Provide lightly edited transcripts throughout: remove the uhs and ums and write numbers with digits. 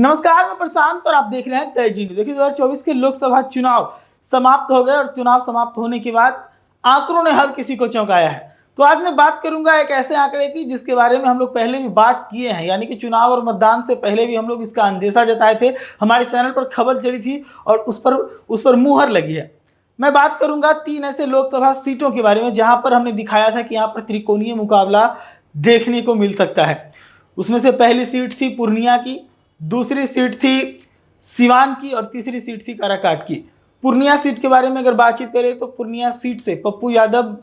नमस्कार, मैं प्रशांत और आप देख रहे हैं तेजी न्यूज। देखिए 2024 के लोकसभा चुनाव समाप्त हो गए और चुनाव समाप्त होने के बाद आंकड़ों ने हर किसी को चौंकाया है। तो आज मैं बात करूंगा एक ऐसे आंकड़े की जिसके बारे में हम लोग पहले भी बात किए हैं, यानी कि चुनाव और मतदान से पहले भी हम लोग इसका अंदेशा जताए थे, हमारे चैनल पर खबर चली थी और उस पर मुहर लगी है। मैं बात करूंगा 3 ऐसे लोकसभा सीटों के बारे में जहां पर हमने दिखाया था कि यहाँ पर त्रिकोणीय मुकाबला देखने को मिल सकता है। उसमें से पहली सीट थी पूर्णिया की, दूसरी सीट थी सिवान की और तीसरी सीट थी काराकाट की। पूर्णिया सीट के बारे में अगर बातचीत करें तो पूर्णिया सीट से पप्पू यादव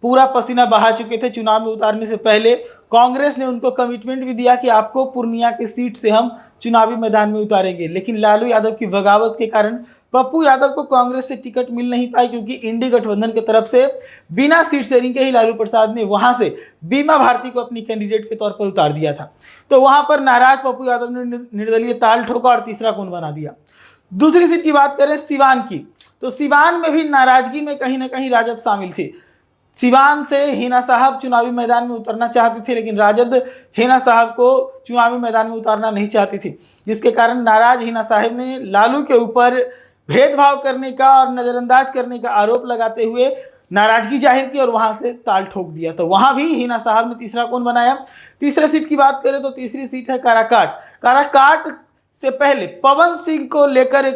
पूरा पसीना बहा चुके थे। चुनाव में उतारने से पहले कांग्रेस ने उनको कमिटमेंट भी दिया कि आपको पूर्णिया की सीट से हम चुनावी मैदान में उतारेंगे, लेकिन लालू यादव की बगावत के कारण पप्पू यादव को कांग्रेस से टिकट मिल नहीं पाई, क्योंकि इंडी गठबंधन की तरफ से बिना सीट शेयरिंग के ही लालू प्रसाद ने वहां से बीमा भारती को अपनी कैंडिडेट के तौर पर उतार दिया था। तो वहां पर नाराज पप्पू यादव ने निर्दलीय ताल ठोका और तीसरा कोण बना दिया। दूसरी सीट की बात करें सिवान की, तो सिवान में भी नाराजगी में कहीं ना कहीं राजद शामिल थी। सिवान से हिना साहब चुनावी मैदान में उतरना चाहती थी, लेकिन राजद हिना साहब को चुनावी मैदान में उतारना नहीं चाहती थी, जिसके कारण नाराज हिना साहब ने लालू के ऊपर भेदभाव करने का और नजरअंदाज करने का आरोप लगाते हुए नाराजगी जाहिर की और वहां से ताल ठोक दिया। तो वहां भी हिना साहब ने तीसरा कोण बनाया। तीसरी सीट की बात करें तो तीसरी सीट है काराकाट। काराकाट से पहले पवन सिंह को लेकर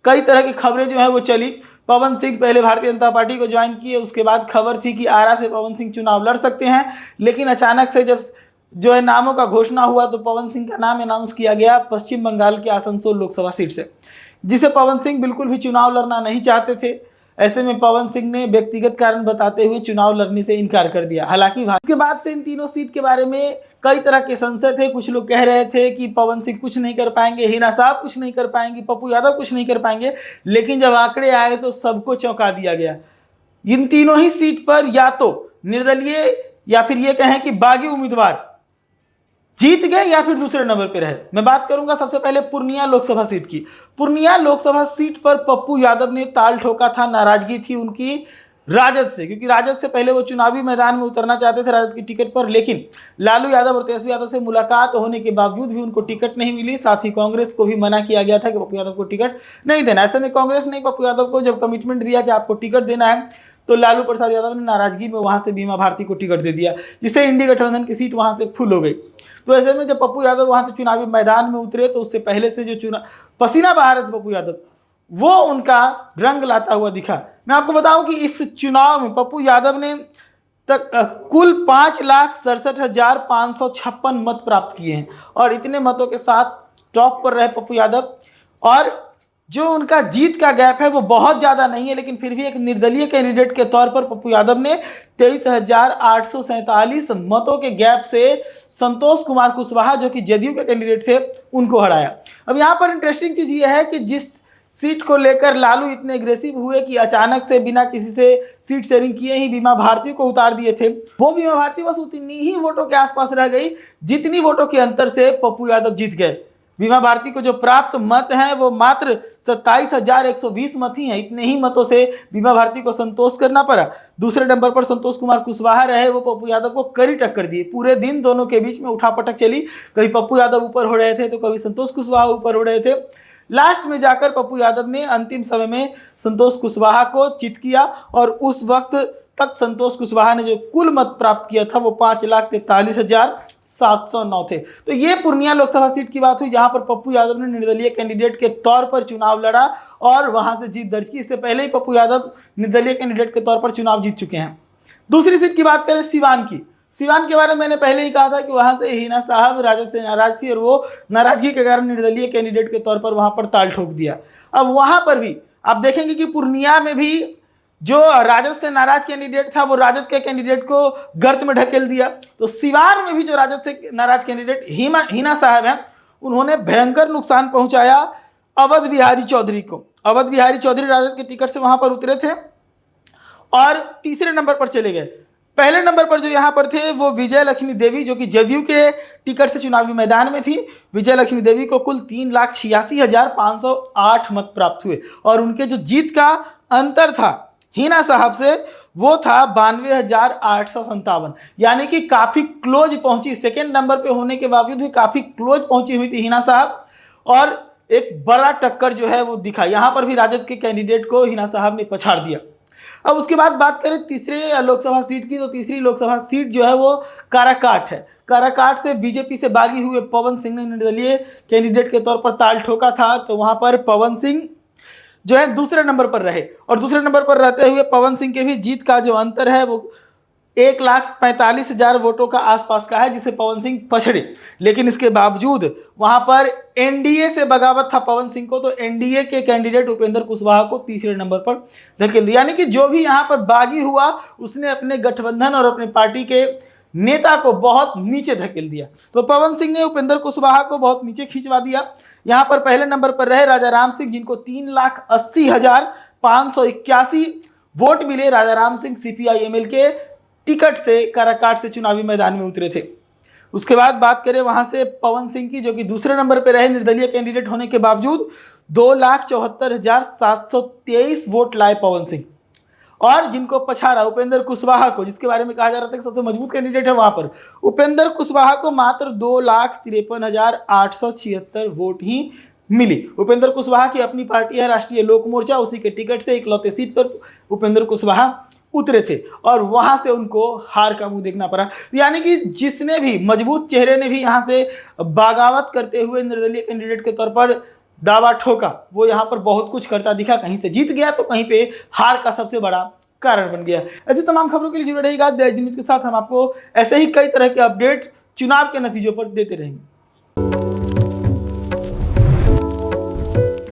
कई तरह की खबरें जो है वो चली। पवन सिंह पहले भारतीय जनता पार्टी को ज्वाइन किए, उसके बाद खबर थी कि आरा से पवन सिंह चुनाव लड़ सकते हैं, लेकिन अचानक से जब जो है नामों का घोषणा हुआ तो पवन सिंह का नाम अनाउंस किया गया पश्चिम बंगाल के आसनसोल लोकसभा सीट से, जिसे पवन सिंह बिल्कुल भी चुनाव लड़ना नहीं चाहते थे। ऐसे में पवन सिंह ने व्यक्तिगत कारण बताते हुए चुनाव लड़ने से इनकार कर दिया। हालांकि इसके बाद से इन तीनों सीट के बारे में कई तरह के संशय थे। कुछ लोग कह रहे थे कि पवन सिंह कुछ नहीं कर पाएंगे, हिना साहब कुछ नहीं कर पाएंगे, पप्पू यादव कुछ नहीं कर पाएंगे, लेकिन जब आंकड़े आए तो सबको चौंका दिया गया। इन तीनों ही सीट पर या तो निर्दलीय या फिर ये कहें कि बागी उम्मीदवार जीत गए या फिर दूसरे नंबर पर रहे। मैं बात करूंगा सबसे पहले पूर्णिया लोकसभा सीट की। पूर्णिया लोकसभा सीट पर पप्पू यादव ने ताल ठोका था। नाराजगी थी उनकी राजद से, क्योंकि राजद से पहले वो चुनावी मैदान में उतरना चाहते थे राजद की टिकट पर, लेकिन लालू यादव और तेजस्वी यादव से मुलाकात होने के बावजूद भी उनको टिकट नहीं मिली। साथ ही कांग्रेस को भी मना किया गया था कि पप्पू यादव को टिकट नहीं देना। ऐसे में कांग्रेस ने पप्पू यादव को जब कमिटमेंट दिया कि आपको टिकट देना है, तो लालू प्रसाद यादव ने नाराजगी में वहां से बीमा भारती को टिकट दे दिया, जिससे इंडी गठबंधन की सीट वहां से फुल हो गई। तो ऐसे में जब पप्पू यादव वहां से चुनावी मैदान में उतरे तो उससे पहले से जो पसीना बहा रहे थे पप्पू यादव, वो उनका रंग लाता हुआ दिखा। मैं आपको बताऊं कि इस चुनाव में पप्पू यादव ने कुल 5,67,556 मत प्राप्त किए हैं और इतने मतों के साथ टॉप पर रहे पप्पू यादव। और जो उनका जीत का गैप है वो बहुत ज़्यादा नहीं है, लेकिन फिर भी एक निर्दलीय कैंडिडेट के तौर पर पप्पू यादव ने 23,847 मतों के गैप से संतोष कुमार कुशवाहा, जो कि जदयू के कैंडिडेट थे, उनको हराया। अब यहाँ पर इंटरेस्टिंग चीज़ ये है कि जिस सीट को लेकर लालू इतने एग्रेसिव हुए कि अचानक से बिना किसी से सीट शेयरिंग किए ही बीमा भारती को उतार दिए थे, वो बीमा भारती बस उतनी ही वोटों के आसपास रह गई जितनी वोटों के अंतर से पप्पू यादव जीत गए। बीमा भारती को जो प्राप्त मत हैं वो मात्र 27,120 मत ही हैं। इतने ही मतों से बीमा भारती को संतोष करना पड़ा। दूसरे नंबर पर संतोष कुमार कुशवाहा रहे, वो पप्पू यादव को कड़ी टक्कर दिए। पूरे दिन दोनों के बीच में उठापटक चली, कभी पप्पू यादव ऊपर हो रहे थे तो कभी संतोष कुशवाहा ऊपर हो रहे थे। लास्ट में जाकर पप्पू यादव ने अंतिम समय में संतोष कुशवाहा को चित किया और उस वक्त तक संतोष कुशवाहा ने जो कुल मत प्राप्त किया था वो 5,43,709 थे। तो ये पूर्णिया लोकसभा सीट की बात हुई, जहां पर पप्पू यादव ने निर्दलीय कैंडिडेट के तौर पर चुनाव लड़ा और वहां से जीत दर्ज की। इससे पहले ही पप्पू यादव निर्दलीय कैंडिडेट के तौर पर चुनाव जीत चुके हैं। दूसरी सीट की बात करें सिवान की। सिवान के बारे में मैंने पहले ही कहा था कि वहां से हिना साहब राजद से नाराज थी और वो नाराजगी के कारण निर्दलीय कैंडिडेट के तौर पर वहां पर ताल ठोक दिया। अब वहां पर भी आप देखेंगे कि पूर्णिया में भी जो राजद से नाराज कैंडिडेट था वो राजद के कैंडिडेट को गर्त में ढकेल दिया। तो सिवान में भी जो राजद से नाराज कैंडिडेट हिना साहब हैं, उन्होंने भयंकर नुकसान पहुंचाया अवध बिहारी चौधरी को। अवध बिहारी चौधरी राजद के टिकट से वहां पर उतरे थे और तीसरे नंबर पर चले गए। पहले नंबर पर जो यहाँ पर थे वो विजय लक्ष्मी देवी, जो कि जदयू के टिकट से चुनावी मैदान में थी। विजय लक्ष्मी देवी को कुल 3,86,508 मत प्राप्त हुए और उनके जो जीत का अंतर था हिना साहब से वो था 92,857, यानी कि काफी क्लोज पहुंची। सेकेंड नंबर पे होने के बावजूद भी काफी क्लोज पहुंची हुई थी हिना साहब। और एक बड़ा टक्कर जो है वो दिखा। यहां पर भी राजद के कैंडिडेट को हिना साहब ने पछाड़ दिया। अब उसके बाद बात करें तीसरे लोकसभा सीट की, तो तीसरी लोकसभा सीट जो है वो काराकाट है। काराकाट से बीजेपी से बागी हुए पवन सिंह ने निर्दलीय कैंडिडेट के तौर पर ताल ठोका था। तो वहां पर पवन सिंह जो है दूसरे नंबर पर रहे, और दूसरे नंबर पर रहते हुए पवन सिंह के भी जीत का जो अंतर है वो 1,45,000 वोटों का आसपास का है, जिसे पवन सिंह पछड़े। लेकिन इसके बावजूद वहां पर एनडीए से बगावत था पवन सिंह को, तो एनडीए के कैंडिडेट उपेंद्र कुशवाहा को तीसरे नंबर पर धकेल दिया। यानी कि जो भी यहां पर बागी हुआ उसने अपने गठबंधन और अपने पार्टी के नेता को बहुत नीचे धकेल दिया। तो पवन सिंह ने उपेंद्र कुशवाहा को बहुत नीचे खिंचवा दिया। यहां पर पहले नंबर पर रहे राजा राम सिंह, जिनको 3,80,581 वोट मिले। राजा राम सिंह सीपीआई-एमएल के टिकट से काराकाट से चुनावी मैदान में उतरे थे। उसके बाद बात करें वहां से पवन सिंह की, जो कि दूसरे नंबर पर रहे निर्दलीय कैंडिडेट होने के बावजूद 2,74,723 वोट लाए पवन सिंह। और जिनको पछाड़ा उपेंद्र कुशवाहा को, जिसके बारे में कहा जा रहा था कि सबसे मजबूत कैंडिडेट है, वहां पर उपेंद्र कुशवाहा को मात्र 2,53,876 वोट ही मिली। उपेंद्र कुशवाहा की अपनी पार्टी है राष्ट्रीय लोक मोर्चा, उसी के टिकट से इकलौते सीट पर उपेंद्र कुशवाहा उतरे थे और वहां से उनको हार का मुंह देखना पड़ा। यानी कि जिसने भी मजबूत चेहरे ने भी यहां से बगावत करते हुए निर्दलीय कैंडिडेट के तौर पर दावा ठोका, वो यहां पर बहुत कुछ करता दिखा। कहीं से जीत गया तो कहीं पे हार का सबसे बड़ा कारण बन गया। ऐसी तमाम खबरों के लिए जुड़े रहिएगा द एज न्यूज के साथ। हम आपको ऐसे ही कई तरह के अपडेट चुनाव के नतीजों पर देते रहेंगे।